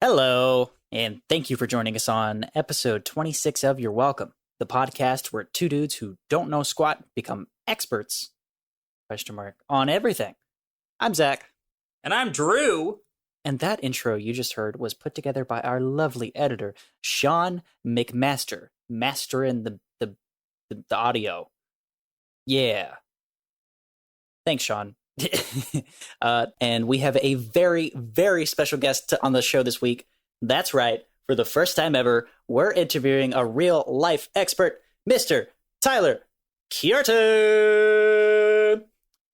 Hello, and thank you for joining us on episode 26 of You're Welcome, the podcast where two dudes who don't know squat become experts, on everything. I'm Zach. And I'm Drew. And that intro you just heard was put together by our lovely editor, Sean McMaster, mastering the audio. Yeah. Thanks, Sean. And we have a very, very special guest on the show this week. That's right. For the first time ever, we're interviewing a real life expert, Mr. Tyler Cureton.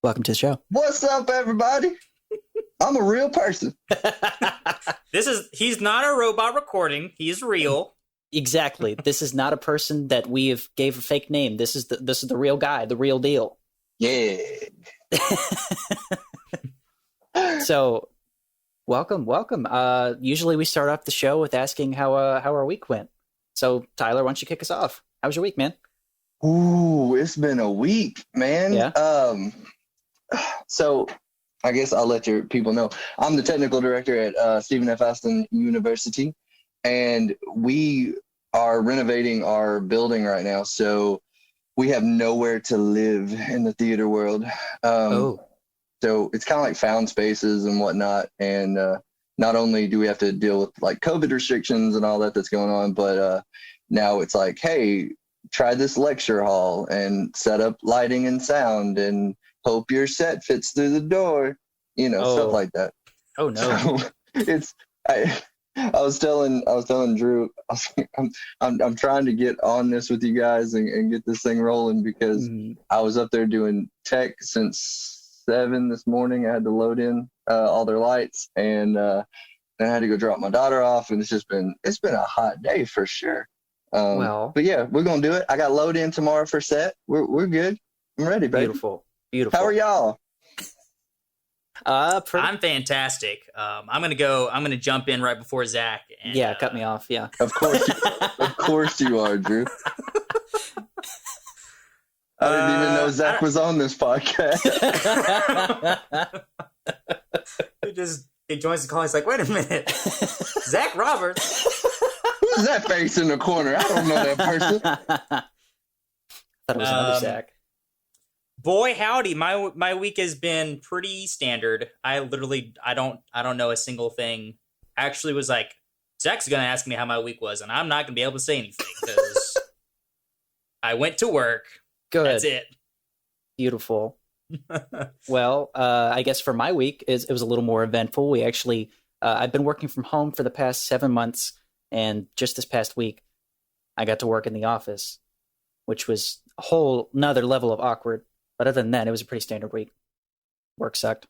Welcome to the show. What's up, everybody? I'm a real person. He's not a robot recording. He's real. Exactly. This is not a person that we have gave a fake name. This is the real guy, the real deal. Yeah. So, welcome. Usually we start off the show with asking how our week went. So, Tyler, why don't you kick us off? How was your week, man? Ooh, it's been a week, man. Yeah. So I guess I'll let your people know. I'm the technical director at Stephen F. Austin University, and we are renovating our building right now. So we have nowhere to live in the theater world. So it's kind of like found spaces and whatnot. And not only do we have to deal with like COVID restrictions and all that's going on, but now it's like, hey, try this lecture hall and set up lighting and sound and hope your set fits through the door, stuff like that. Oh no. So I was telling Drew, I'm trying to get on this with you guys and get this thing rolling because I was up there doing tech since 7 this morning. I had to load in all their lights, and then I had to go drop my daughter off, and it's been a hot day for sure. But yeah, we're gonna do it. I got load in tomorrow for set. We're good. I'm ready, baby. Beautiful. How are y'all? I'm fantastic. I'm gonna jump in right before Zach. And, cut me off. Yeah, of course you are, Drew. I didn't even know Zach was on this podcast. He joins the call. He's like, wait a minute, Zach Roberts. Who's that face in the corner? I don't know that person. Thought it was another Zach. Boy, howdy! My week has been pretty standard. I don't know a single thing. I actually was like, Zach's gonna ask me how my week was, and I'm not gonna be able to say anything because I went to work. Good. That's it. Beautiful. Well, I guess for my week it was a little more eventful. We actually, I've been working from home for the past 7 months, and just this past week, I got to work in the office, which was a whole nother level of awkward. But other than that, it was a pretty standard week. Work sucked.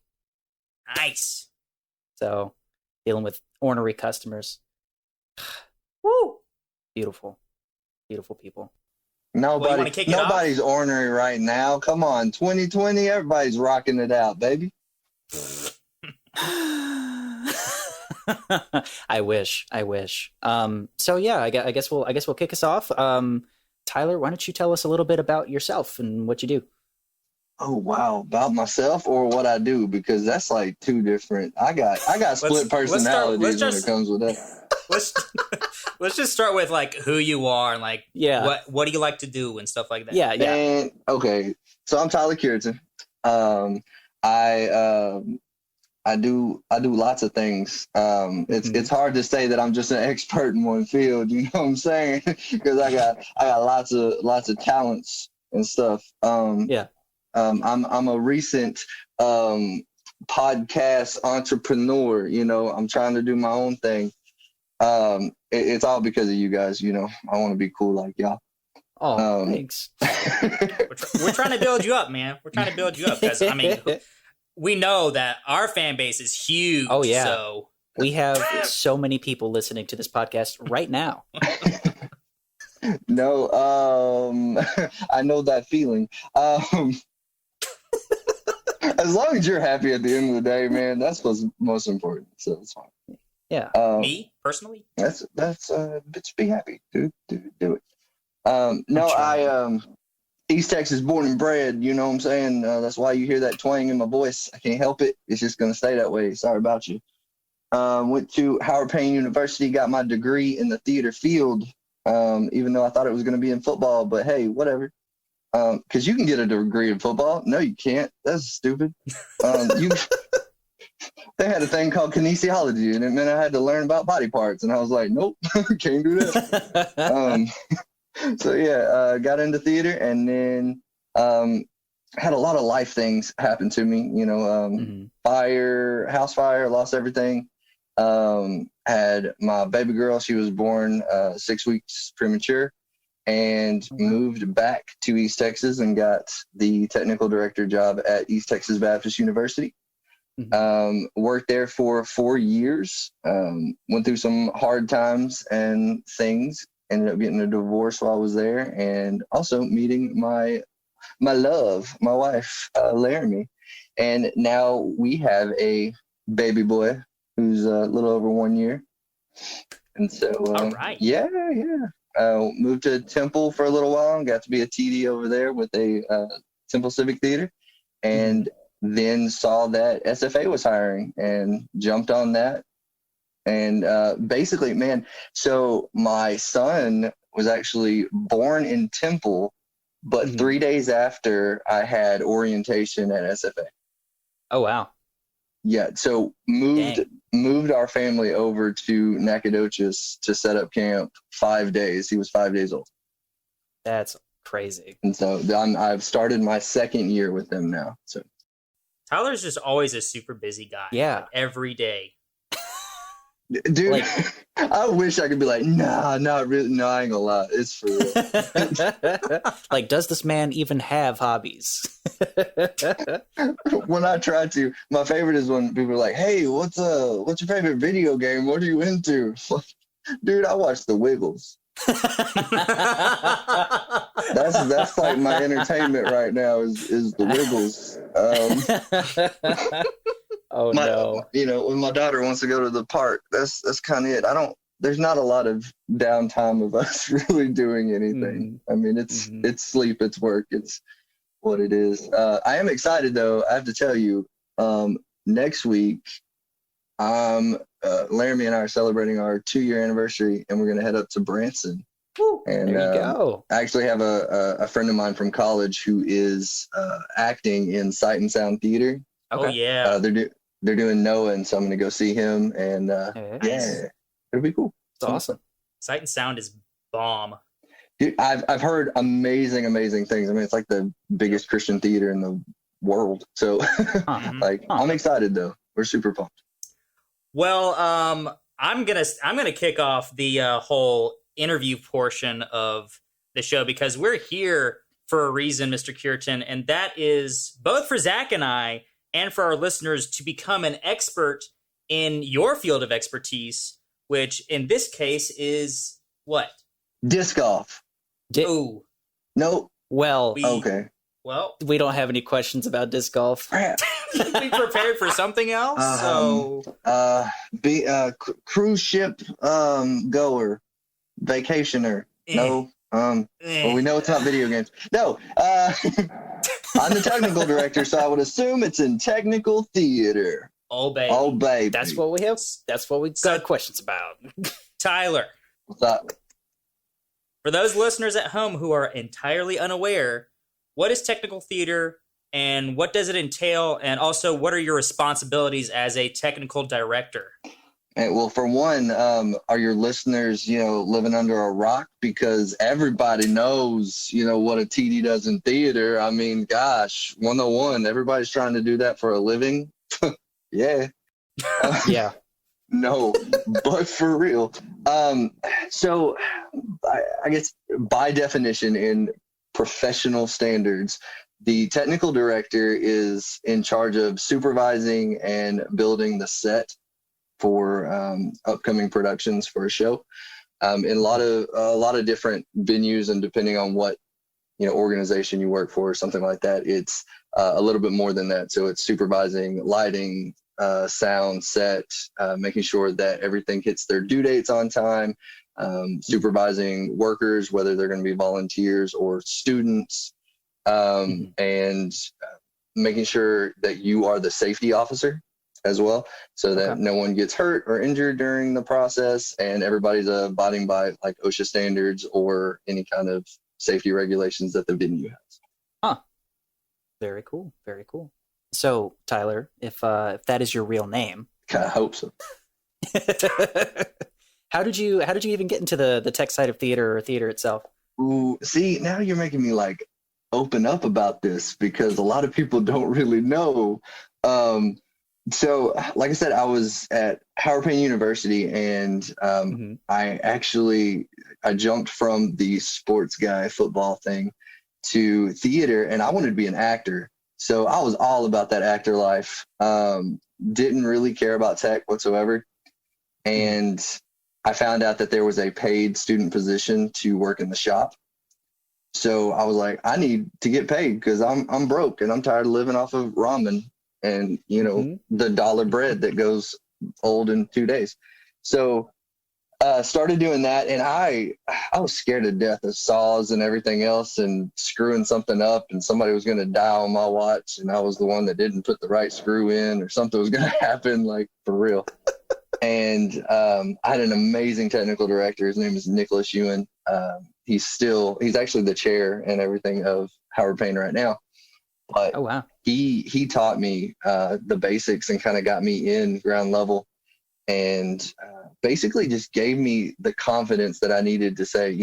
Nice. So, dealing with ornery customers. Woo! Beautiful. Beautiful people. Nobody's ornery right now. Come on, 2020, everybody's rocking it out, baby. I wish. So yeah, I guess we'll kick us off. Tyler, why don't you tell us a little bit about yourself and what you do? Oh wow, about myself or what I do, because that's like two different. I got split personalities when it comes with that. Let's just start with like who you are and like what do you like to do and stuff like that. Yeah. And, okay, so I'm Tyler Cureton. I do lots of things. It's hard to say that I'm just an expert in one field. You know what I'm saying? Because I got lots of talents and stuff. I'm a recent podcast entrepreneur. I'm trying to do my own thing. It's all because of you guys. I want to be cool like y'all. Oh, thanks. We're trying to build you up, man. We're trying to build you up because we know that our fan base is huge. Oh yeah. So we have so many people listening to this podcast right now. No, I know that feeling. As long as you're happy at the end of the day, man, that's what's most important. So it's fine. Yeah. Me personally, that's bitch, be happy, dude. Do it. I East Texas born and bred. You know what I'm saying? That's why you hear that twang in my voice. I can't help it. It's just gonna stay that way. Sorry about you. Went to Howard Payne University, got my degree in the theater field, even though I thought it was going to be in football. But hey, whatever. Because you can get a degree in football. No, you can't. That's stupid. You They had a thing called kinesiology, and it meant I had to learn about body parts. And I was like, nope, can't do that. So yeah, got into theater, and then had a lot of life things happen to me. House fire, lost everything. Had my baby girl. She was born 6 weeks premature, and moved back to East Texas and got the technical director job at East Texas Baptist University. Worked there for 4 years. Went through some hard times and things. Ended up getting a divorce while I was there, and also meeting my love, my wife, Laramie. And now we have a baby boy who's a little over 1 year. And so, all right. Yeah. Moved to Temple for a little while and got to be a TD over there with a Temple Civic Theater, and then saw that SFA was hiring and jumped on that. And basically, man, so my son was actually born in Temple, but 3 days after I had orientation at SFA. Oh, wow. Yeah, so moved our family over to Nacogdoches to set up camp 5 days. He was 5 days old. That's crazy. And so I've started my second year with them now. So Tyler's just always a super busy guy. Yeah. Like, every day. dude, Like- I wish I could be like, nah, not really. No, I ain't gonna lie. It's for real. Like, does this man even have hobbies? When I try to, my favorite is when people are like, hey, what's your favorite video game? What are you into? Dude, I watch The Wiggles. That's like my entertainment right now is The Wiggles. Oh no. When my daughter wants to go to the park, that's kind of it. There's not a lot of downtime of us really doing anything. I mean, it's sleep, it's work, it's what it is. I am excited though. I have to tell you, next week, Laramie and I are celebrating our 2-year anniversary, and we're going to head up to Branson. And there you go. I actually have a friend of mine from college who is acting in Sight and Sound Theater. Okay. Oh, yeah. They're doing Noah, and so I'm going to go see him. And yeah, it'll be cool. It's awesome. Sight and Sound is bomb. Dude, I've heard amazing things. I mean, it's like the biggest Christian theater in the world. So, I'm excited though. We're super pumped. Well, I'm gonna kick off the whole interview portion of the show, because we're here for a reason, Mr. Cureton, and that is both for Zach and I, and for our listeners, to become an expert in your field of expertise, which in this case is what? Disc golf. Oh. Nope. Well, okay. Well, we don't have any questions about disc golf. we prepared for something else. Cruise ship goer, vacationer. No. Well, we know it's not video games. No. I'm the technical director, so I would assume it's in technical theater. Oh baby. Oh baby. That's what we have. That's what we got questions about. Tyler. What's up? For those listeners at home who are entirely unaware, what is technical theater and what does it entail? And also, what are your responsibilities as a technical director? Well, for one, are your listeners, living under a rock? Because everybody knows, what a TD does in theater. I mean, gosh, 101, everybody's trying to do that for a living. Yeah. Yeah. No, but for real. So I guess by definition, in professional standards, the technical director is in charge of supervising and building the set for upcoming productions for a show. In a lot of different venues, and depending on what organization you work for or something like that, it's a little bit more than that. So it's supervising lighting, sound, set, making sure that everything hits their due dates on time, supervising workers, whether they're going to be volunteers or students, and making sure that you are the safety officer. as well, so that Okay. no one gets hurt or injured during the process, and everybody's abiding by like OSHA standards or any kind of safety regulations that the venue has. Huh. Very cool. Very cool. So, Tyler, if that is your real name, I hope so. how did you even get into the tech side of theater or theater itself? Ooh, see, now you're making me like open up about this because a lot of people don't really know. Um, so, like I said, I was at Howard Payne University, and Mm-hmm. I jumped from the sports guy football thing to theater, and I wanted to be an actor. So I was all about that actor life. Didn't really care about tech whatsoever, Mm-hmm. and I found out that there was a paid student position to work in the shop. So I was like, I need to get paid because I'm broke and I'm tired of living off of ramen and Mm-hmm. the dollar bread that goes old in 2 days. So started doing that, and I was scared to death of saws and everything else, and screwing something up, and somebody was going to die on my watch, and I was the one that didn't put the right screw in, or something was going to happen, like for real. And I had an amazing technical director. His name is Nicholas Ewan. He's actually the chair and everything of Howard Payne right now. But Oh wow. he taught me the basics and kind of got me in ground level, and basically just gave me the confidence that I needed to say,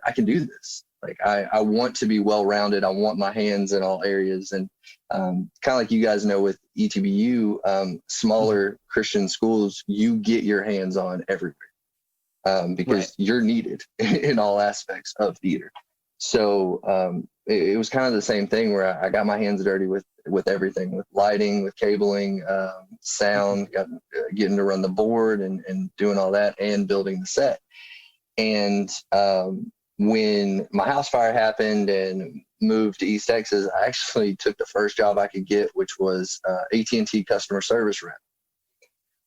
I can do this. Like I want to be well rounded. I want my hands in all areas, and kind of like you guys know with ETBU, Mm-hmm. smaller Christian schools, you get your hands on everywhere Right. because you're needed in all aspects of theater. So it was kind of the same thing where I got my hands dirty with everything, with lighting, with cabling, Mm-hmm. sound, getting to run the board and doing all that and building the set. And when my house fire happened and moved to East Texas, I actually took the first job I could get, which was AT&T customer service rep.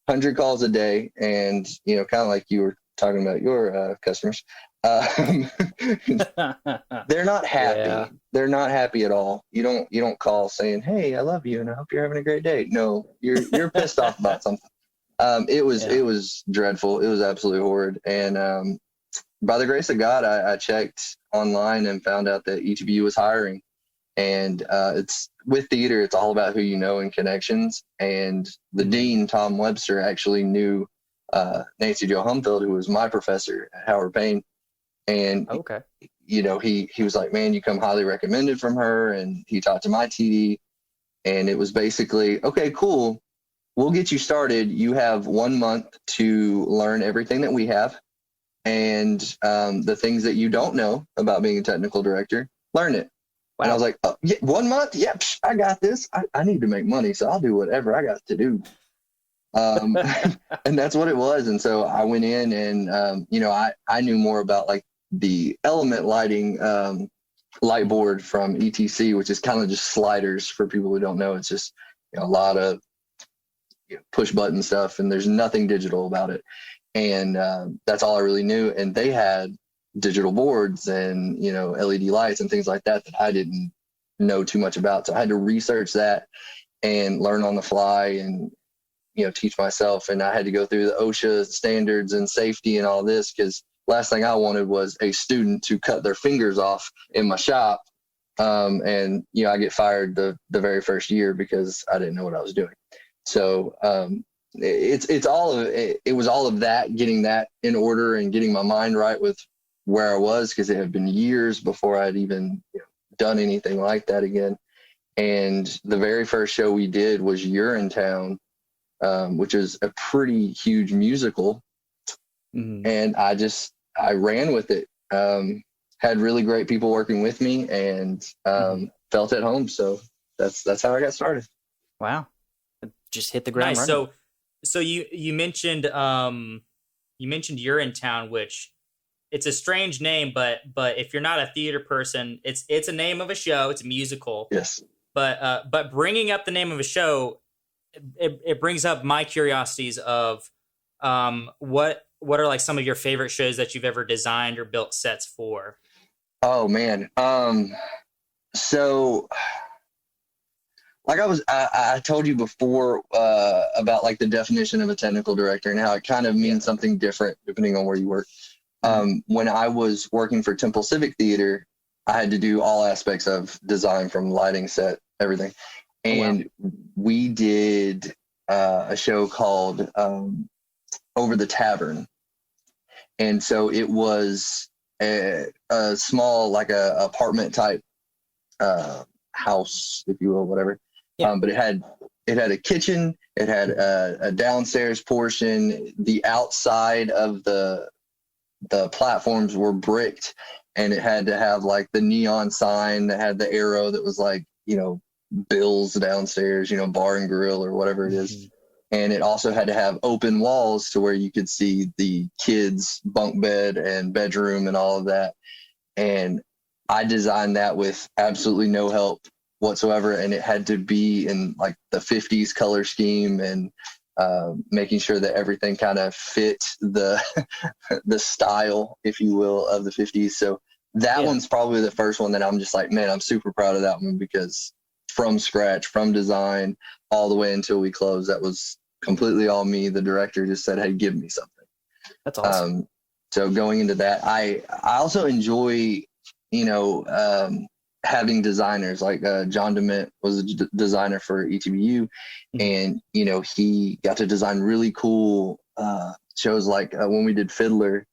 100 calls a day, and kind of like you were talking about your customers. Um, they're not Yeah. happy. They're not happy at all. You don't call saying, "Hey, I love you and I hope you're having a great day." No, you're pissed off about something. It was Yeah. it was dreadful. It was absolutely horrid. And by the grace of God, I checked online and found out that ETBU was hiring. And it's with theater, it's all about who you know and connections. And the Mm-hmm. dean, Tom Webster, actually knew Nancy Jo Humfeld, who was my professor at Howard Payne. And Okay. he was like, "Man, you come highly recommended from her." And he talked to my TD, and it was basically, "Okay, cool. We'll get you started. You have 1 month to learn everything that we have, and the things that you don't know about being a technical director, learn it." And I was Wow. like, "Oh, yeah, 1 month? Yep, yeah, I got this. I need to make money, so I'll do whatever I got to do." Um, and that's what it was. And so I went in, and I knew more about like the element lighting light board from ETC, which is kind of just sliders for people who don't know. It's just a lot of push button stuff, and there's nothing digital about it. And that's all I really knew. And they had digital boards and LED lights and things like that I didn't know too much about. So I had to research that and learn on the fly and teach myself. And I had to go through the OSHA standards and safety and all this, because last thing I wanted was a student to cut their fingers off in my shop. And I get fired the very first year because I didn't know what I was doing. So it's all of it. It was all of that, getting that in order and getting my mind right with where I was, because it had been years before I'd even done anything like that again. And the very first show we did was Urinetown, which is a pretty huge musical. Mm-hmm. And I ran with it. Had really great people working with me, and Mm-hmm. felt at home. So that's how I got started. Wow. Just hit the ground Nice. running. So you mentioned you're in town, which it's a strange name, but if you're not a theater person, it's a name of a show. It's a musical. Yes. But bringing up the name of a show, it brings up my curiosities of what are like some of your favorite shows that you've ever designed or built sets for? Oh man. So like I told you before about like the definition of a technical director and how it kind of means something different depending on where you work. When I was working for Temple Civic Theater, I had to do all aspects of design, from lighting, set, everything. And we did a show called Over the Tavern. And so it was a small, like a apartment type house, if you will, whatever. But it had a kitchen, it had a downstairs portion. The outside of the platforms were bricked, and it had to have like the neon sign that had the arrow that was like, you know, Bill's downstairs, you know, bar and grill or whatever it is. And it also had to have open walls to where you could see the kids' bunk bed and bedroom and all of that. And I designed that with absolutely no help whatsoever. And it had to be in like the 50s color scheme, and making sure that everything kind of fit the the style, if you will, of the 50s. So that one's probably the first one that I'm just like, man, I'm super proud of that one, because from scratch, from design all the way until we closed, that was completely all me. The director just said, hey, give me something. That's awesome. So going into that, I also enjoy, you know, having designers like John DeMint was a designer for ETBU, and you know, he got to design really cool shows. Like when we did Fiddler,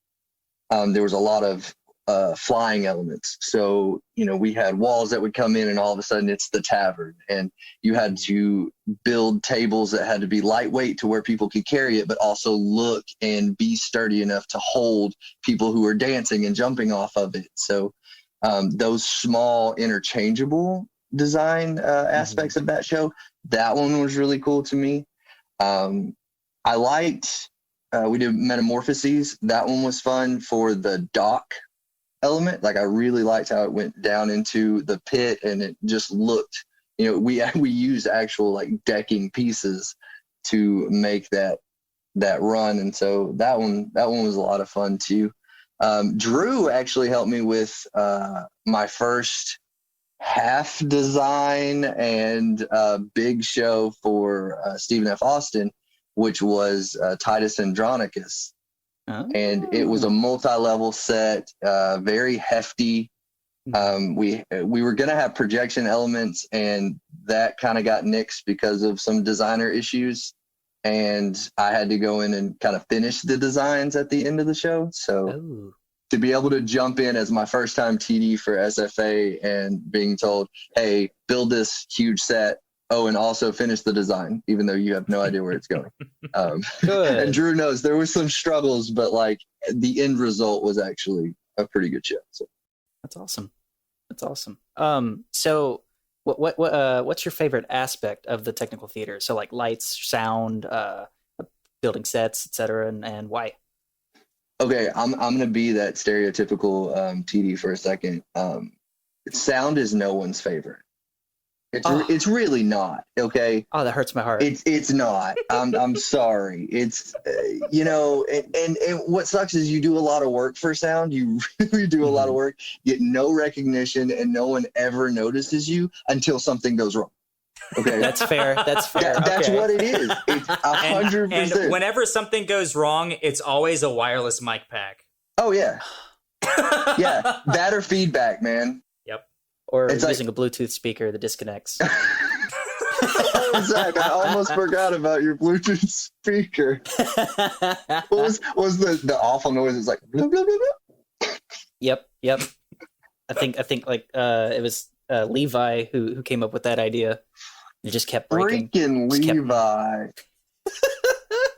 there was a lot of flying elements. So you know, we had walls that would come in, and all of a sudden it's the tavern, and you had to build tables that had to be lightweight to where people could carry it, but also look and be sturdy enough to hold people who are dancing and jumping off of it. So those small interchangeable design aspects of that show, that one was really cool to me. I liked, we did Metamorphoses. That one was fun for the dock element. Like I really liked how it went down into the pit, and it just looked, you know, we used actual like decking pieces to make that run. And so that one was a lot of fun too. Drew actually helped me with my first half design and big show for Stephen F. Austin, which was Titus Andronicus. Oh. And it was a multi-level set, very hefty. We were going to have projection elements, and that kind of got nixed because of some designer issues. And I had to go in and kind of finish the designs at the end of the show. So to be able to jump in as my first time TD for SFA and being told, hey, build this huge set. Oh, and also finish the design, even though you have no idea where it's going. And Drew knows there were some struggles, but like the end result was actually a pretty good show. So that's awesome. That's awesome. So what's your favorite aspect of the technical theater? So like lights, sound, building sets, etc., and why? Okay, I'm gonna be that stereotypical TD for a second. Sound is no one's favorite. It's really not. Okay. Oh, that hurts my heart. It's not. I'm sorry. It's you know, and what sucks is you do a lot of work for sound. You really do a lot of work, get no recognition, and no one ever notices you until something goes wrong. Okay, that's fair. That's fair. That's what it is. It's 100%. And whenever something goes wrong, it's always a wireless mic pack. Oh yeah, yeah. That or feedback, man. Yep. Or it's using a Bluetooth speaker that disconnects. Zach, I almost forgot about your Bluetooth speaker. What was the awful noise? It's like blah, blah, blah, blah. Yep. I think like it was Levi who came up with that idea. It just kept breaking. Freaking Levi.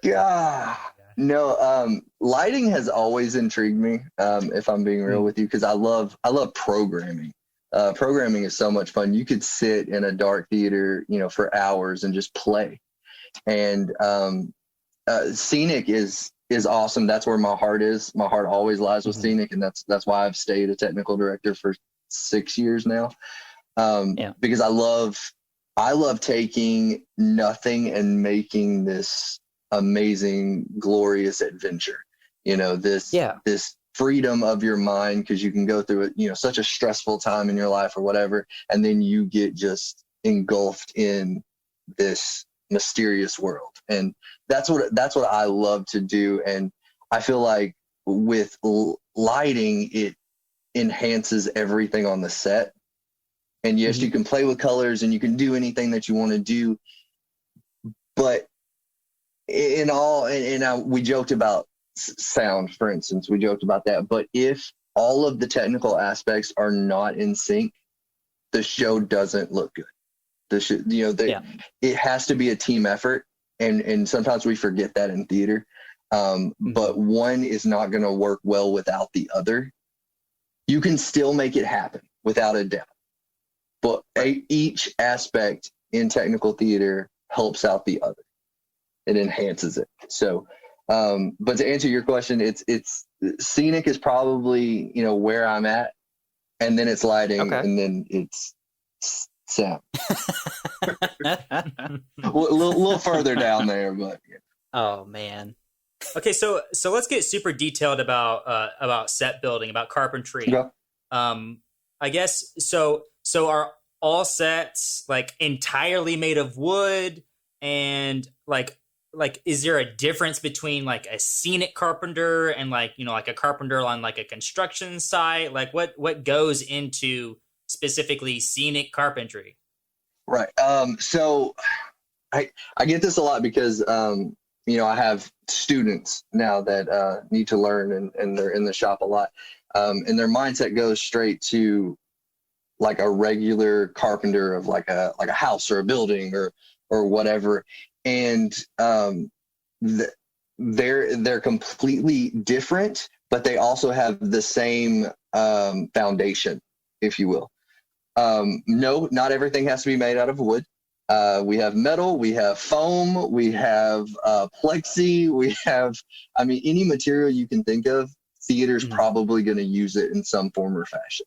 God. No, lighting has always intrigued me, if I'm being real with you, because I love programming. Programming is so much fun. You could sit in a dark theater, you know, for hours and just play. And scenic is awesome. That's where my heart is. My heart always lies with scenic, and that's why I've stayed a technical director for 6 years now. Because I love taking nothing and making this amazing, glorious adventure. You know, this freedom of your mind, because you can go through it, you know, such a stressful time in your life or whatever, and then you get just engulfed in this mysterious world. And that's what I love to do. And I feel like with lighting, it enhances everything on the set. And yes, you can play with colors and you can do anything that you want to do, but we joked about sound, for instance. We joked about that. But if all of the technical aspects are not in sync, the show doesn't look good. It has to be a team effort, and sometimes we forget that in theater. But one is not going to work well without the other. You can still make it happen without a doubt, but each aspect in technical theater helps out the other. It enhances it. So, but to answer your question, it's scenic is probably, where I'm at, and then it's lighting, and then it's sound. a little further down there, but yeah. Oh man. Okay, so let's get super detailed about set building, about carpentry. Yeah. I guess so are all sets like entirely made of wood, and like is there a difference between like a scenic carpenter and like a carpenter on like a construction site? Like what goes into specifically scenic carpentry? Right. So I get this a lot because I have students now that need to learn, and they're in the shop a lot, and their mindset goes straight to like a regular carpenter of like a house or a building or whatever, and they're completely different, but they also have the same foundation, if you will. No, not everything has to be made out of wood. We have metal, we have foam, we have plexi, we have, any material you can think of, theater's probably going to use it in some form or fashion.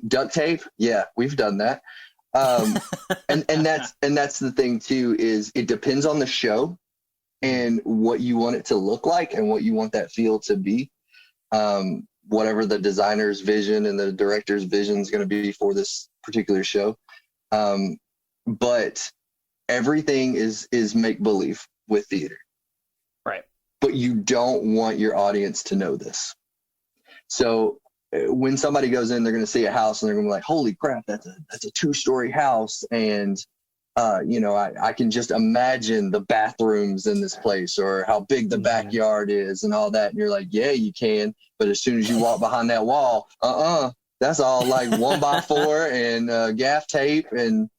Duct tape, yeah, we've done that. And that's the thing too, is it depends on the show and what you want it to look like and what you want that feel to be. Whatever the designer's vision and the director's vision is going to be for this particular show. But everything is make-believe with theater. Right. But you don't want your audience to know this. So when somebody goes in, they're going to see a house and they're going to be like, holy crap, that's a 2-story house. And, I can just imagine the bathrooms in this place or how big the backyard is and all that. And you're like, yeah, you can. But as soon as you walk behind that wall, that's all like 1x4 and gaff tape and,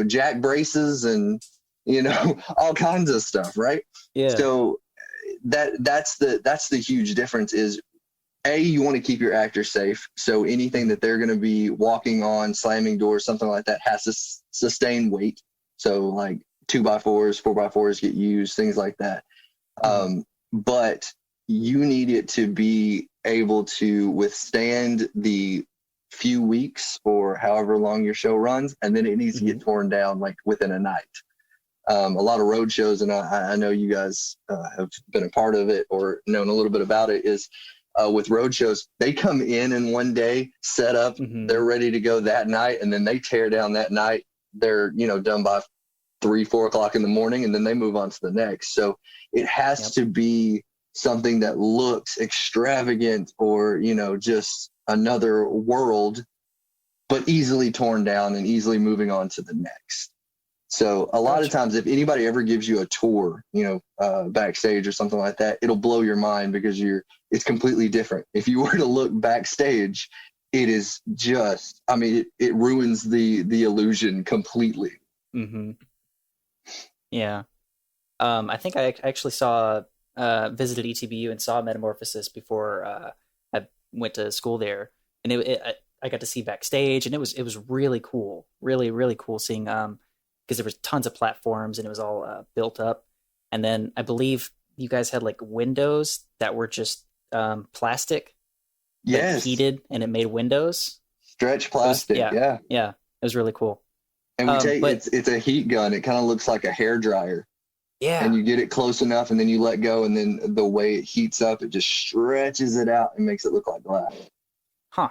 jack braces and, all kinds of stuff. Right. Yeah. So that's the huge difference is, you want to keep your actors safe. So anything that they're going to be walking on, slamming doors, something like that has to sustain weight. So like 2x4s, 4x4s get used, things like that. But you need it to be able to withstand the few weeks or however long your show runs. And then it needs to get torn down like within a night. A lot of road shows, and I know you guys have been a part of it or known a little bit about it, is with road shows, they come in one day, set up, they're ready to go that night, and then they tear down that night. They're, done by 3-4 o'clock in the morning, and then they move on to the next. So it has to be something that looks extravagant or, just another world, but easily torn down and easily moving on to the next. So a lot of times, if anybody ever gives you a tour, backstage or something like that, it'll blow your mind because it's completely different. If you were to look backstage, it is just, it ruins the illusion completely. Yeah. I think I actually visited ETBU and saw Metamorphosis before I went to school there, and I got to see backstage, and it was really cool, really, really cool seeing, because there was tons of platforms and it was all built up. And then I believe you guys had like windows that were just plastic. Yes. Heated and it made windows. Stretch plastic. Yeah. It was really cool. And it's a heat gun. It kind of looks like a hair dryer. Yeah. And you get it close enough and then you let go, and then the way it heats up, it just stretches it out and makes it look like glass. Huh.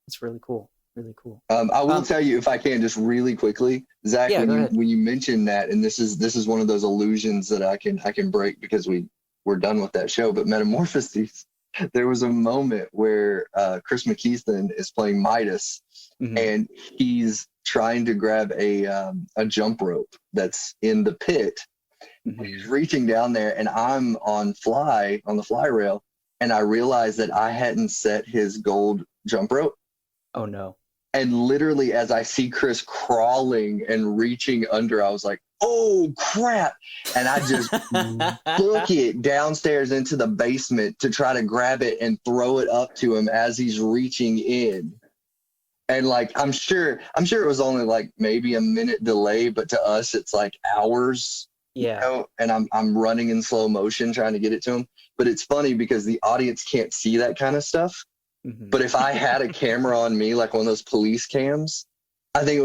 That's really cool. Really cool. I will tell you, if I can, just really quickly, Zach, Yeah, go ahead. when you mentioned that, and this is one of those illusions that I can break because we're done with that show. But Metamorphoses, there was a moment where Chris McKeithen is playing Midas, and he's trying to grab a jump rope that's in the pit. He's reaching down there, and I'm on the fly rail, and I realized that I hadn't set his gold jump rope. Oh no. And literally, as I see Chris crawling and reaching under, I was like, oh crap. And I just book it downstairs into the basement to try to grab it and throw it up to him as he's reaching in. And like, I'm sure it was only like maybe a minute delay, but to us, it's like hours. Yeah. You know? And I'm running in slow motion trying to get it to him. But it's funny because the audience can't see that kind of stuff. But if I had a camera on me, like one of those police cams, I think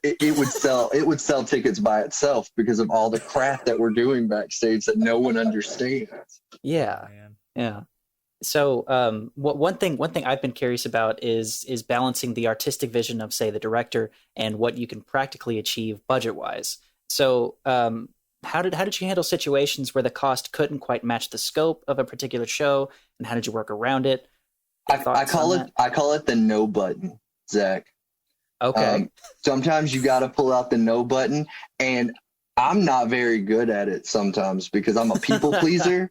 it would sell tickets by itself because of all the crap that we're doing backstage that no one understands. Yeah. Man. Yeah. So one thing I've been curious about is balancing the artistic vision of, say, the director and what you can practically achieve budget wise. So how did you handle situations where the cost couldn't quite match the scope of a particular show, and how did you work around it? I call it the no button, Zach. Okay. Sometimes you got to pull out the no button, and I'm not very good at it sometimes because I'm a people pleaser.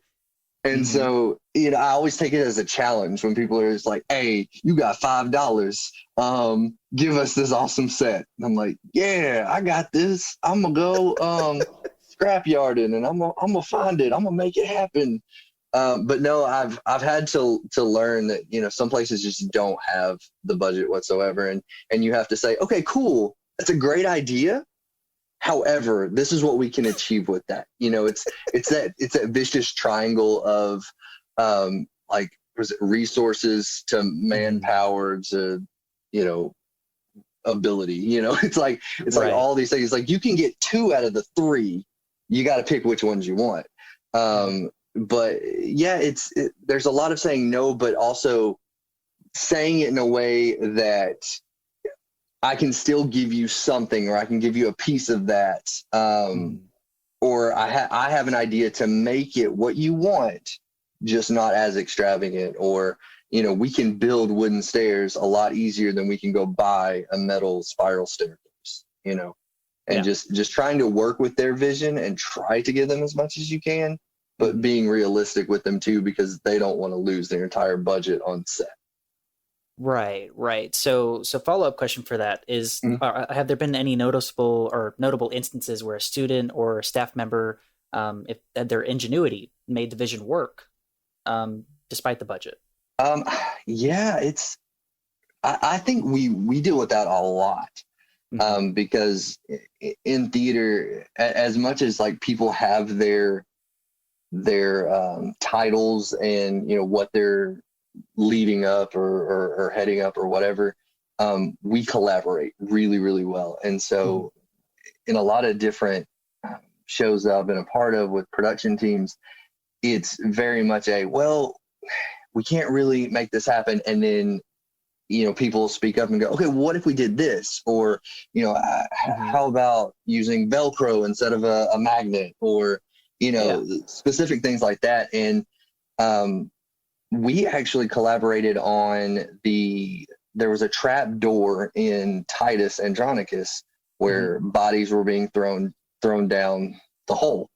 And so, you know, I always take it as a challenge when people are just like, hey, you got $5. Give us this awesome set. And I'm like, yeah, I got this. I'm going to go scrapyarding, and I'm gonna find it. I'm going to make it happen. But no, I've had to learn that, you know, some places just don't have the budget whatsoever. And you have to say, okay, cool. That's a great idea. However, this is what we can achieve with that. You know, it's that vicious triangle of like, was it resources to manpower to, you know, ability, you know, it's like all these things. Like, you can get 2 out of the 3. You got to pick which ones you want. But yeah, there's a lot of saying no, but also saying it in a way that I can still give you something, or I can give you a piece of that. Or I have an idea to make it what you want, just not as extravagant. Or, you know, we can build wooden stairs a lot easier than we can go buy a metal spiral staircase, you know, and just trying to work with their vision and try to give them as much as you can, but being realistic with them too, because they don't want to lose their entire budget on set. Right. So follow-up question for that is, have there been any notable instances where a student or a staff member, if their ingenuity made the vision work, despite the budget? Yeah, I think we deal with that a lot. Because in theater, as much as like people have their titles and, you know, what they're leading up or heading up or whatever, we collaborate really, really well. And so in a lot of different shows that I've been a part of with production teams, it's very much we can't really make this happen. And then, you know, people speak up and go, okay, what if we did this? Or, you know, how about using Velcro instead of a magnet? Or, you know, specific things like that. And we actually collaborated on there was a trap door in Titus Andronicus where bodies were being thrown down the hole.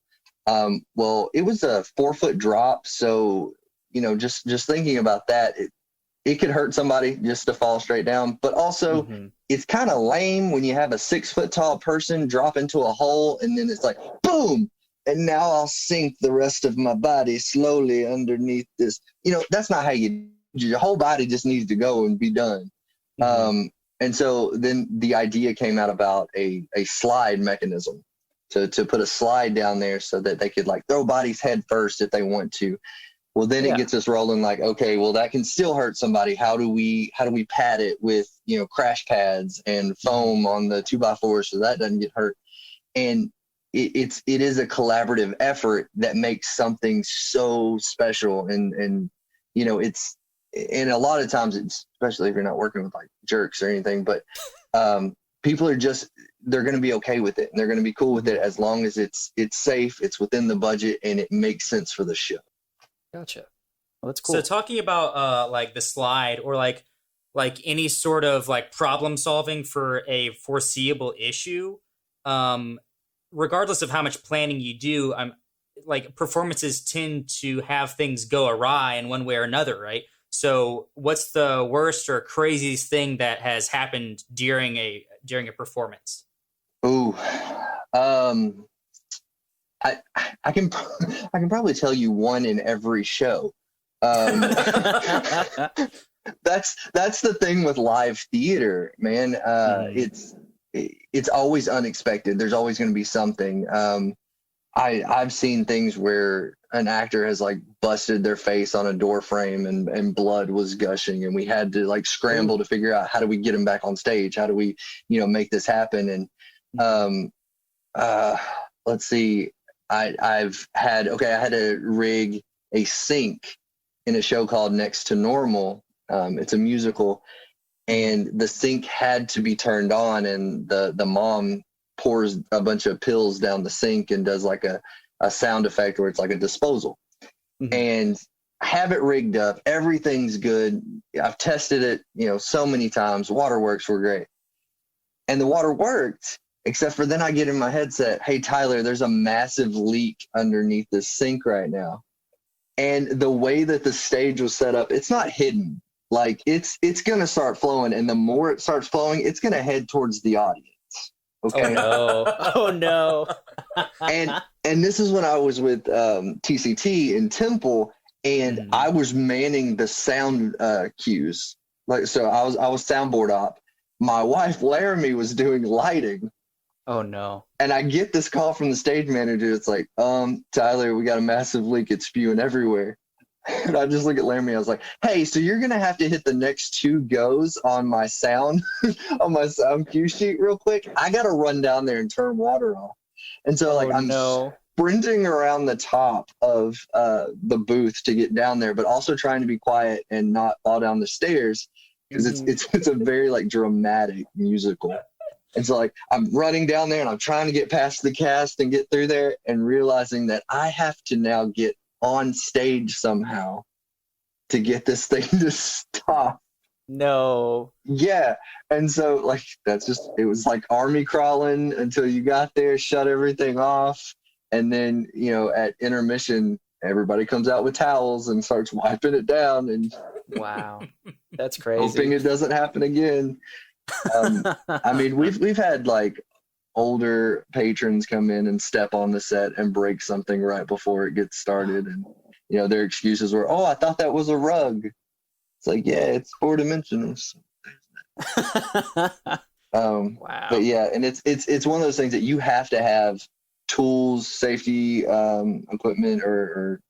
Well, it was a 4-foot drop. So, you know, just thinking about that, it could hurt somebody just to fall straight down. But also, it's kind of lame when you have a 6-foot tall person drop into a hole and then it's like, boom, and now I'll sink the rest of my body slowly underneath this. You know, that's not how your whole body just needs to go and be done. And so then the idea came out about a slide mechanism to put a slide down there so that they could like throw bodies head first if they want to. Well, then it gets us rolling like, okay, well, that can still hurt somebody. How do we pad it with, you know, crash pads and foam on the 2x4 so that doesn't get hurt? And it is a collaborative effort that makes something so special. And you know, it's and a lot of times, especially if you're not working with like jerks or anything, but people are just, they're going to be okay with it, and they're going to be cool with it as long as it's safe, it's within the budget, and it makes sense for the show. Gotcha. Well, that's cool. So talking about like the slide, or like any sort of like problem solving for a foreseeable issue, regardless of how much planning you do, like performances tend to have things go awry in one way or another, right? So what's the worst or craziest thing that has happened during a performance? Ooh, I can probably tell you one in every show. That's the thing with live theater, man. It's always unexpected. There's always going to be something. I've seen things where an actor has like busted their face on a door frame and blood was gushing, and we had to like scramble to figure out how do we get him back on stage? How do we, make this happen? And let's see. I had to rig a sink in a show called Next to Normal. It's a musical, and the sink had to be turned on, and the mom pours a bunch of pills down the sink and does like a sound effect where it's like a disposal. Mm-hmm. And I have it rigged up. Everything's good. I've tested it, so many times. Waterworks were great. And the water worked, except for then I get in my headset, hey, Tyler, there's a massive leak underneath this sink right now. And the way that the stage was set up, it's not hidden. Like it's going to start flowing. And the more it starts flowing, it's going to head towards the audience. Okay. Oh no. And this is when I was with TCT in Temple, and I was manning the sound cues. Like, so I was soundboard op. My wife Laramie was doing lighting. Oh no. And I get this call from the stage manager. It's like, Tyler, we got a massive leak. It's spewing everywhere. And I just look at Laramie. I was like, hey, so you're going to have to hit the next 2 goes on my sound, on my sound cue sheet real quick. I got to run down there and turn water off. And so I'm sprinting around the top of the booth to get down there, but also trying to be quiet and not fall down the stairs, because it's a very like dramatic musical. And so like I'm running down there and I'm trying to get past the cast and get through there, and realizing that I have to now get on stage somehow to get this thing to stop. No. Yeah. And so like it was like army crawling until you got there, shut everything off, and then at intermission everybody comes out with towels and starts wiping it down. And wow, that's crazy. Hoping it doesn't happen again. I mean, we've had like older patrons come in and step on the set and break something right before it gets started, and their excuses were, I thought that was a rug. It's like, yeah, it's 4-dimensional. Wow. But yeah, and it's one of those things that you have to have tools, safety equipment, or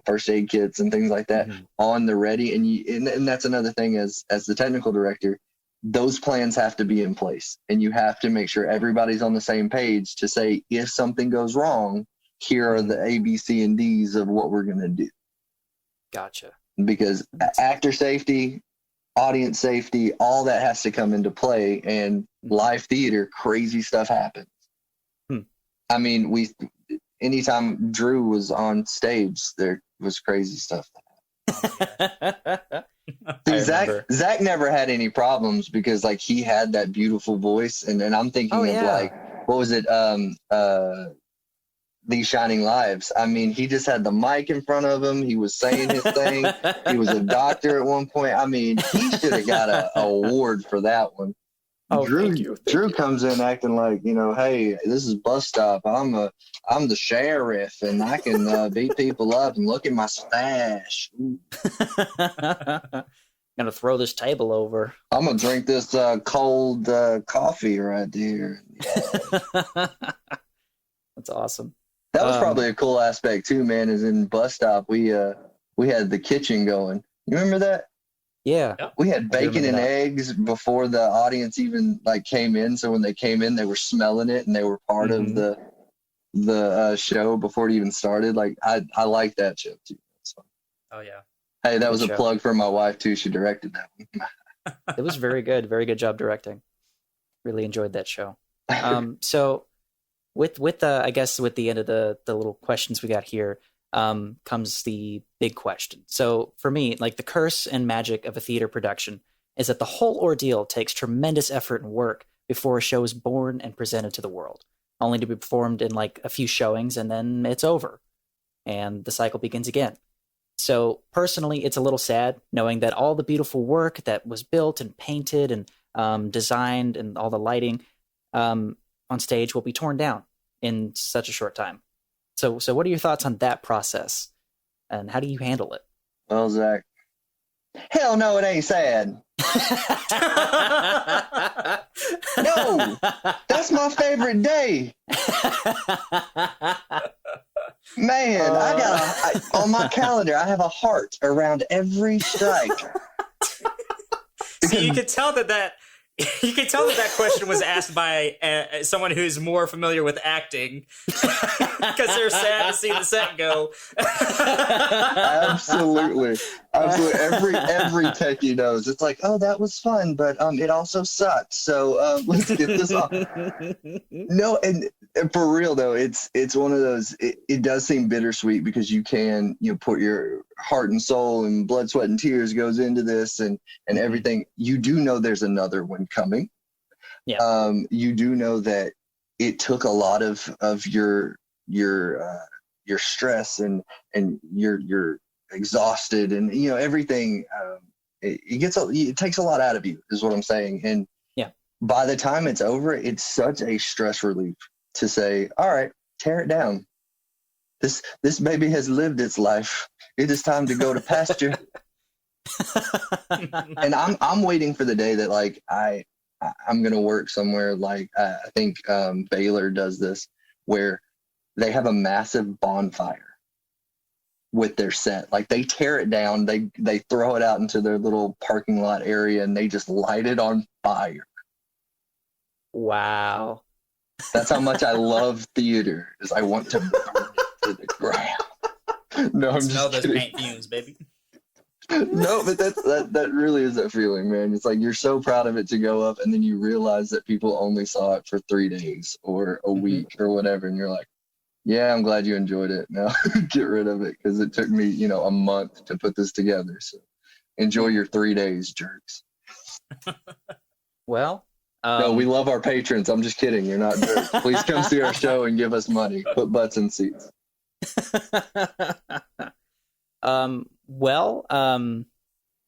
first aid kits and things like that on the ready. And that's another thing, as the technical director, those plans have to be in place, and you have to make sure everybody's on the same page to say, if something goes wrong, here are the A, B, C, and D's of what we're going to do. Gotcha. Because actor safety, audience safety, all that has to come into play. And live theater, crazy stuff happens. I mean, anytime Drew was on stage, there was crazy stuff that happened. See, Zach never had any problems, because like he had that beautiful voice, and I'm thinking of like, what was it? These Shining Lives. I mean, he just had the mic in front of him. He was saying his thing. He was a doctor at one point. I mean, he should have got an award for that one. Oh, Drew thank you. comes in acting like, hey, this is bus stop. I'm the sheriff, and I can beat people up, and look at my stash. Gonna throw this table over. I'm gonna drink this cold coffee right here. Yeah. That's awesome. That was probably a cool aspect too, man. Is in bus stop we had the kitchen going. You remember that? Yeah. We had bacon and eggs before the audience even like came in. So when they came in, they were smelling it, and they were part of the show before it even started. Like I like that show too. Oh yeah. Hey, that Good was a show. plug for my wife too. She directed that one. It was very good. Very good job directing. Really enjoyed that show. So with I guess with the end of the little questions we got here, comes the big question. So for me, like the curse and magic of a theater production is that the whole ordeal takes tremendous effort and work before a show is born and presented to the world, only to be performed in like a few showings and then it's over, and the cycle begins again. So personally, it's a little sad knowing that all the beautiful work that was built and painted and designed and all the lighting on stage will be torn down in such a short time. So what are your thoughts on that process, and how do you handle it? Well, Zach, hell no, it ain't sad. No, that's my favorite day. Man, on my calendar, I have a heart around every strike. See, you could tell that question was asked by someone who's more familiar with acting, because they're sad to see the set go. Absolutely. Every techie knows. It's like, oh, that was fun, but it also sucked. So let's get this off. No, and for real though, it's one of those. It does seem bittersweet because you put your heart and soul and blood, sweat, and tears goes into this, and everything. You do know there's another one coming. Yeah. You do know that it took a lot of your stress and you're exhausted, and everything. It takes a lot out of you, is what I'm saying. And yeah, by the time it's over, it's such a stress relief to say, all right, tear it down. This baby has lived its life. It is time to go to pasture. And I'm waiting for the day that like I'm gonna work somewhere like I think Baylor does this, where they have a massive bonfire with their set. Like they tear it down, they throw it out into their little parking lot area, and they just light it on fire. Wow. That's how much I love theater. Is I want to burn it to the ground. No, I'm Smell just those kidding. paint fumes, baby. No, but that really is that feeling, man. It's like you're so proud of it to go up, and then you realize that people only saw it for 3 days or a week or whatever, and you're like, yeah, I'm glad you enjoyed it. Now get rid of it, because it took me, a month to put this together. So enjoy your 3 days, jerks. Well, no, we love our patrons. I'm just kidding. You're not jerks. Please come see our show and give us money. Put butts in seats.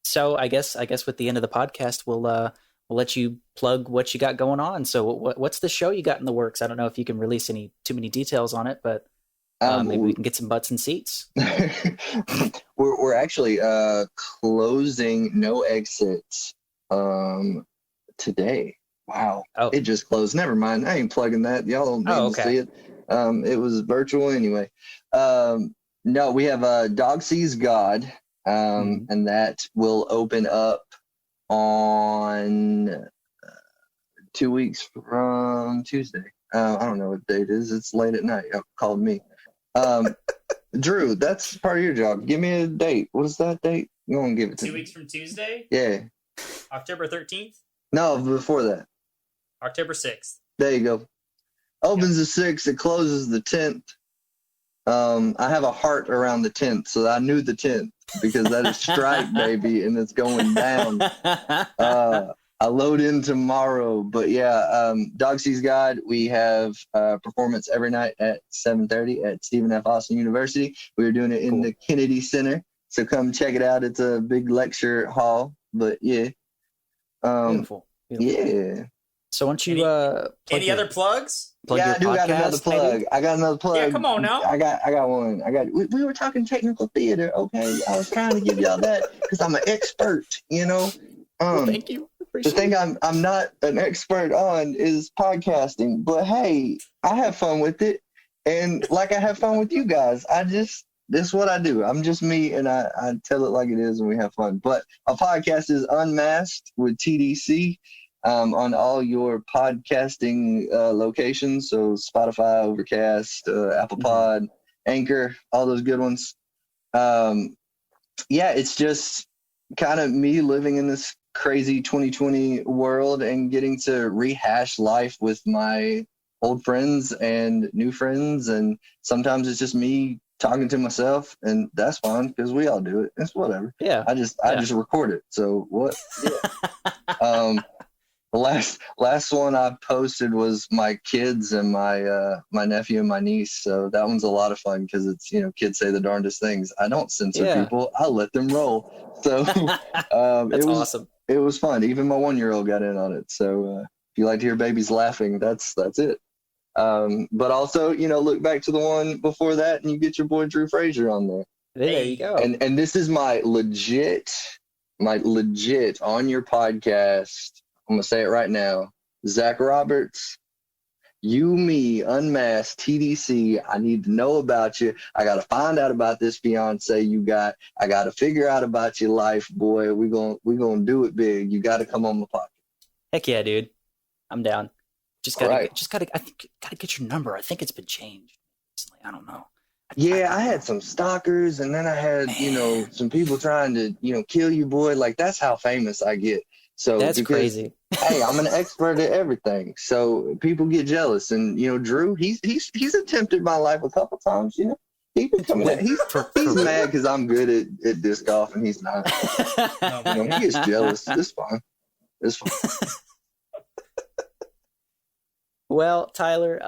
So I guess with the end of the podcast, we'll let you plug what you got going on. So what's the show you got in the works? I don't know if you can release too many details on it, but maybe we can get some butts and seats. We're actually closing No Exits today. Wow. Oh. It just closed. Never mind. I ain't plugging that. Y'all don't need to see it. It was virtual anyway. No, we have Dog Sees God, and that will open up on 2 weeks from Tuesday. I don't know what date it is. It's late at night. Called me. Drew, that's part of your job. Give me a date. What is that date? You want to give it to 2 me? weeks from Tuesday? Yeah. October 13th? No, before that. October 6th. There you go. Opens the 6th. It closes the 10th. I have a heart around the 10th, so I knew the 10th because that is strike, baby, and it's going down. I load in tomorrow, but yeah, Dog Sees God. We have performance every night at 7:30 at Stephen F. Austin University. We are doing it in the Kennedy Center, so come check it out. It's a big lecture hall, but yeah, Beautiful. yeah. So once you any other plugs? Yeah, I do got another plug. Maybe? I got another plug. Yeah, come on now. I got one. We were talking technical theater, okay? I was trying to give y'all that because I'm an expert, Well, thank you. The thing I'm not an expert on is podcasting, but hey, I have fun with it, and like I have fun with you guys. This is what I do. I'm just me, and I tell it like it is, and we have fun. But a podcast is Unmasked with TDC. On all your podcasting locations, so Spotify, Overcast, Apple Pod, Anchor, all those good ones. yeah, it's just kind of me living in this crazy 2020 world and getting to rehash life with my old friends and new friends. And sometimes it's just me talking to myself, and that's fine because we all do it. It's whatever. Yeah. I just record it. So what? Yeah. The last one I posted was my kids and my nephew and my niece. So that one's a lot of fun because it's, kids say the darndest things. I don't censor people. I let them roll. So That's awesome. It was fun. Even my 1-year-old got in on it. So if you like to hear babies laughing, that's it. But also, look back to the one before that and you get your boy Drew Frazier on there. There you go. And this is my legit on your podcast. I'm gonna say it right now. Zach Roberts, you, me, unmasked, TDC. I need to know about you. I gotta find out about this fiance you got. I gotta figure out about your life, boy. We gonna do it big. You gotta come on the podcast. Heck yeah, dude. I'm down. I think gotta get your number. I think it's been changed recently. I don't know. Yeah, I had some stalkers, and then I had, some people trying to, kill you, boy. Like, that's how famous I get. So that's crazy. Hey, I'm an expert at everything. So people get jealous. And, Drew, he's attempted my life a couple times, He been coming at, he's mad because I'm good at disc golf and he's not. He gets jealous. It's fine. Well, Tyler,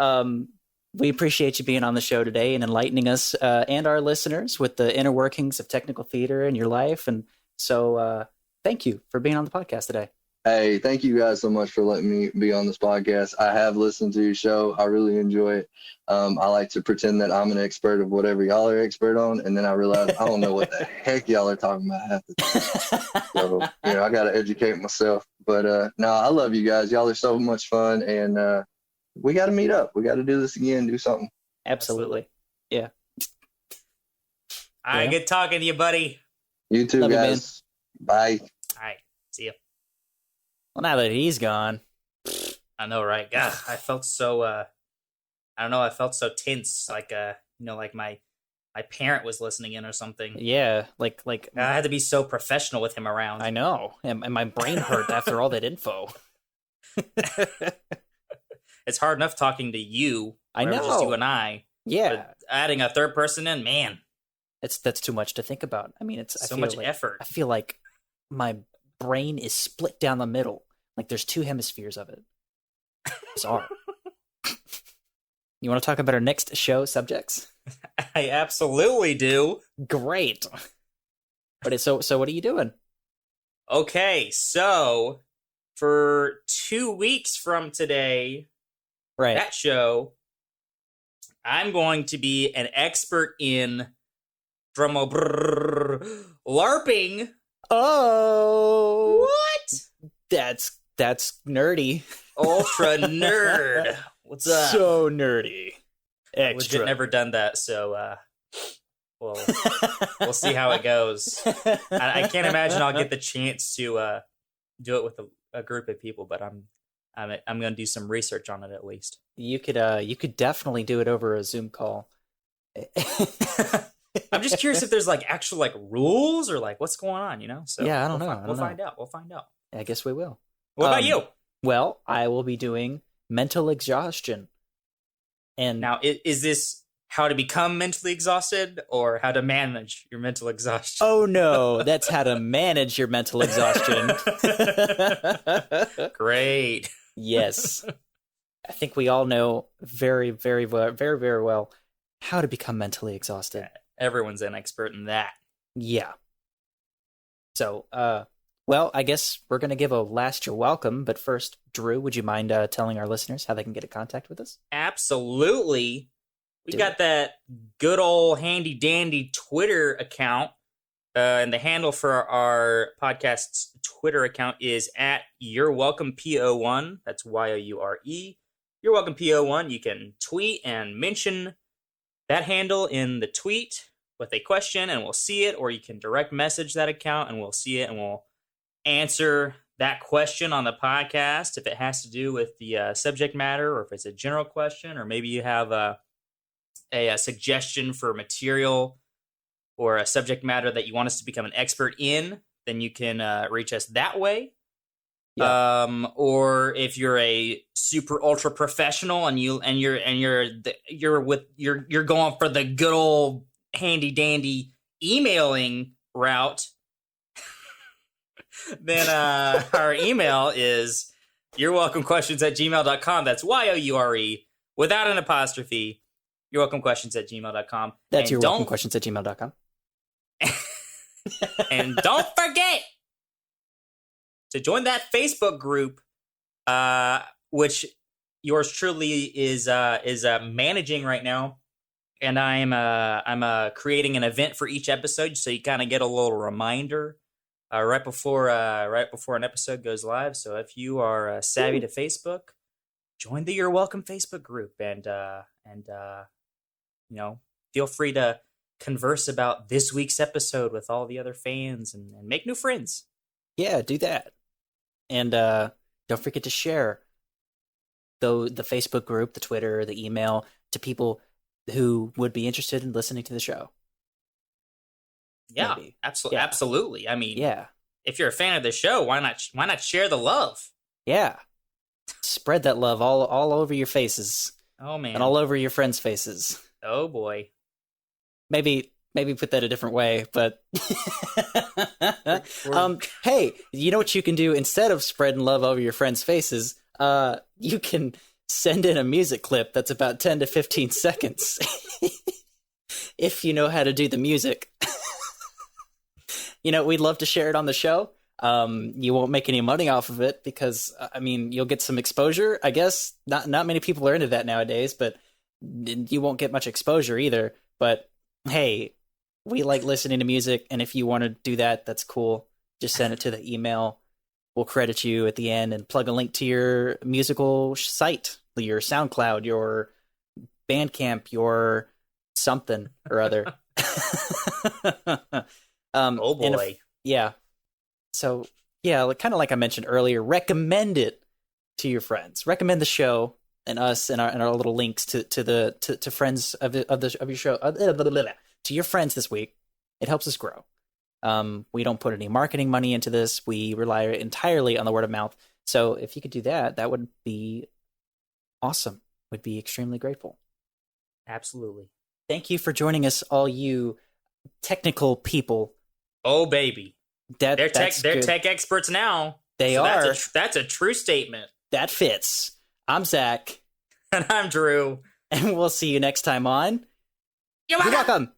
we appreciate you being on the show today and enlightening us and our listeners with the inner workings of technical theater in your life. And so thank you for being on the podcast today. Hey, thank you guys so much for letting me be on this podcast. I have listened to your show. I really enjoy it. I like to pretend that I'm an expert of whatever y'all are expert on, and then I realize I don't know what the heck y'all are talking about half the time. So, I got to educate myself. But no, I love you guys. Y'all are so much fun, and we got to meet up. We got to do this again, do something. Absolutely. Yeah. All right, good talking to you, buddy. You too, love guys. You, bye. All right, see you. Well, now that he's gone. I know, right? God, I felt so, I don't know, I felt so tense, like, like my parent was listening in or something. Yeah, like I had to be so professional with him around. I know, and my brain hurt after all that info. It's hard enough talking to you. I know, just you and I. Yeah, but adding a third person in, man, that's too much to think about. I mean, it's so much effort. I feel like my brain is split down the middle. Like there's two hemispheres of it. Bizarre. You want to talk about our next show subjects? I absolutely do. Great. But so what are you doing? Okay, so for 2 weeks from today, right, that show, I'm going to be an expert in LARPing. Oh, what? That's nerdy. Ultra nerd. What's up? So nerdy. I've legit never done that, so we'll see how it goes. I can't imagine I'll get the chance to do it with a group of people, but I'm going to do some research on it at least. You could definitely do it over a Zoom call. I'm just curious if there's actual rules or what's going on, So yeah, I don't know. We'll find out. We'll find out. I guess we will. What about you? Well, I will be doing mental exhaustion. And now, is this how to become mentally exhausted or how to manage your mental exhaustion? Oh no, that's how to manage your mental exhaustion. Great. Yes. I think we all know very, very, very, very, very well how to become mentally exhausted. Everyone's an expert in that. Yeah. So, well, I guess we're going to give a last you're welcome, but first, Drew, would you mind telling our listeners how they can get in contact with us? Absolutely. We got that good old handy dandy Twitter account, and the handle for our podcast's Twitter account is at You're Welcome PO1. That's YOURE. You're Welcome PO1. You can tweet and mention that handle in the tweet with a question, and we'll see it, or you can direct message that account, and we'll see it, and we'll answer that question on the podcast if it has to do with the subject matter, or if it's a general question, or maybe you have a suggestion for material or a subject matter that you want us to become an expert in, then you can reach us that way. Yeah. Or if you're a super ultra professional and you're going for the good old handy dandy emailing route, then our email is yourwelcomequestions@gmail.com. That's YOURE without an apostrophe. Yourwelcomequestions@gmail.com. That's yourwelcomequestions@gmail.com. And don't forget to join that Facebook group, which yours truly is managing right now. And I'm creating an event for each episode, so you kind of get a little reminder right before an episode goes live. So if you are savvy to Facebook, join the You're Welcome Facebook group, and feel free to converse about this week's episode with all the other fans and make new friends. Yeah, do that. And don't forget to share the Facebook group, the Twitter, the email to people who would be interested in listening to the show. Yeah, Yeah. absolutely. I mean, Yeah. If you're a fan of the show, why not share the love? Yeah. Spread that love all over your faces. Oh man. And all over your friends' faces. Oh boy. Maybe put that a different way, but hey, you know what you can do instead of spreading love over your friends' faces? You can send in a music clip that's about 10 to 15 seconds. If you know how to do the music. We'd love to share it on the show. You won't make any money off of it because, you'll get some exposure. I guess not many people are into that nowadays, but you won't get much exposure either. But hey, we like listening to music, and if you want to do that, that's cool. Just send it to the email. We'll credit you at the end and plug a link to your musical site, your SoundCloud, your Bandcamp, your something or other. Oh boy. Yeah. So yeah, kind of like I mentioned earlier, recommend it to your friends. Recommend the show and us and our little links to friends of your show to your friends this week. It helps us grow. We don't put any marketing money into this. We rely entirely on the word of mouth. So if you could do that, that would be awesome. We'd be extremely grateful. Absolutely. Thank you for joining us, all you technical people. Oh baby. They're Good. tech experts now. They are. That's a true statement. That fits. I'm Zach. And I'm Drew. And we'll see you next time on You're welcome.